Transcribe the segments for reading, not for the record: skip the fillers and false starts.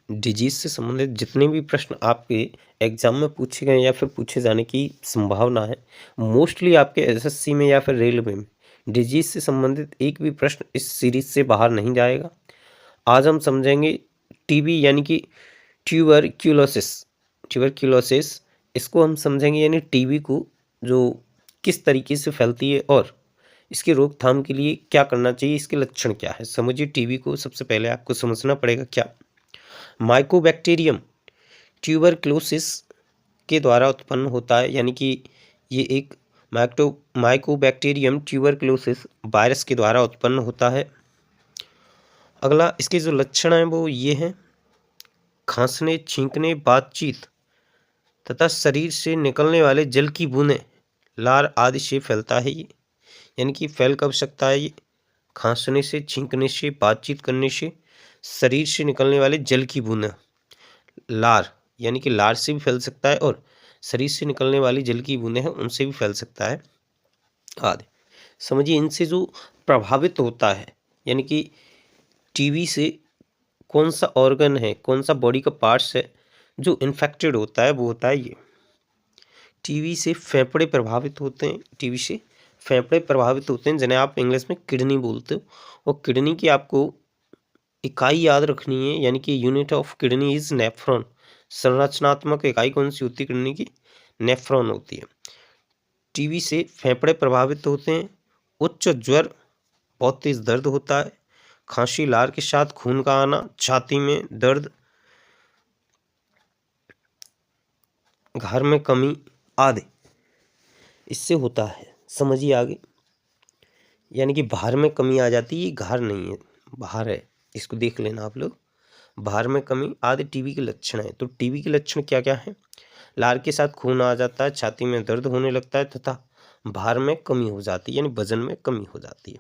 Disease से संबंधित जितने भी प्रश्न आपके एग्ज़ाम में पूछे गए या फिर पूछे जाने की संभावना है, मोस्टली आपके एसएससी में या फिर रेलवे में डिजीज़ से संबंधित एक भी प्रश्न इस सीरीज़ से बाहर नहीं जाएगा। आज हम समझेंगे टीबी यानी कि ट्यूबरक्यूलोसिस। ट्यूबरक्यूलोसिस इसको हम समझेंगे यानी टीबी को जो किस तरीके से फैलती है और इसकी रोकथाम के लिए क्या करना चाहिए, इसके लक्षण क्या है। समझिए टीबी को सबसे पहले आपको समझना पड़ेगा क्या माइकोबैक्टीरियम ट्यूबरक्लोसिस के द्वारा उत्पन्न होता है, यानी कि ये एक माइकोबैक्टीरियम ट्यूबरक्लोसिस वायरस के द्वारा उत्पन्न होता है। अगला इसके जो लक्षण हैं वो ये हैं खांसने, छींकने, बातचीत तथा शरीर से निकलने वाले जल की बूंदें, लार आदि से फैलता है ये। यानी कि फैल कब सकता है ये? खांसने से, छींकने से, बातचीत करने से, शरीर से निकलने वाले जल की बूंदें, लार यानी कि लार से भी फैल सकता है और शरीर से निकलने वाली जल की बूंदें हैं उनसे भी फैल सकता है आदि। समझिए इनसे जो प्रभावित होता है, यानी कि टीबी से कौन सा ऑर्गन है, कौन सा बॉडी का पार्ट्स है जो इन्फेक्टेड होता है, वो होता है ये। टीबी से फेफड़े प्रभावित होते हैं, टीबी से फेफड़े प्रभावित होते हैं जिन्हें आप इंग्लिश में किडनी बोलते हो। और किडनी की आपको इकाई याद रखनी है, यानी कि unit of kidney is nephron. संरचनात्मक इकाई कौन सी होती है किडनी की? नेफ्रॉन होती है। टीबी से फेफड़े प्रभावित होते हैं, उच्च ज्वर, बहुत तेज दर्द होता है, खांसी, लार के साथ खून का आना, छाती में दर्द, घर में कमी आदि इससे होता है। समझिए आगे, यानी कि बाहर में कमी आ जाती है, ये घर नहीं है, बाहर है, इसको देख लेना आप लोग। बाहर में कमी आदि टीबी के लक्षण है। तो टीबी के लक्षण क्या क्या है? लार के साथ खून आ जाता है, छाती में दर्द होने लगता है तथा भार में कमी हो जाती है, यानी वजन में कमी हो जाती है।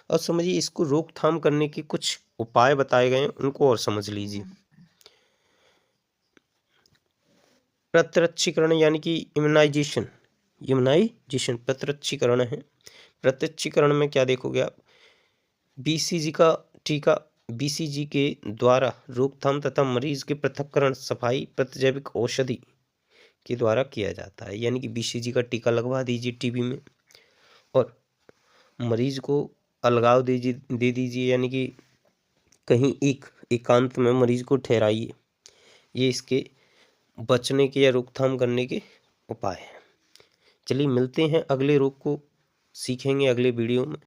और समझिए इसको रोकथाम करने के कुछ उपाय बताए गए हैं, उनको और समझ लीजिए। प्रत्यक्षीकरण यानी कि इम्यूनाइजेशन, इम्यूनाइजेशन प्रत्यक्षीकरण है। प्रत्यक्षीकरण में क्या देखोगे आप? बीसीजी का टीका, बीसीजी के द्वारा रोकथाम तथा मरीज के पृथक्करण, सफाई प्रतिजैविक औषधि के द्वारा किया जाता है। यानी कि बीसीजी का टीका लगवा दीजिए टीबी में और मरीज को अलगाव दे दीजिए, यानी कि कहीं एकांत में मरीज को ठहराइए। ये इसके बचने के या रोकथाम करने के उपाय हैं। चलिए मिलते हैं, अगले रोग को सीखेंगे अगले वीडियो में।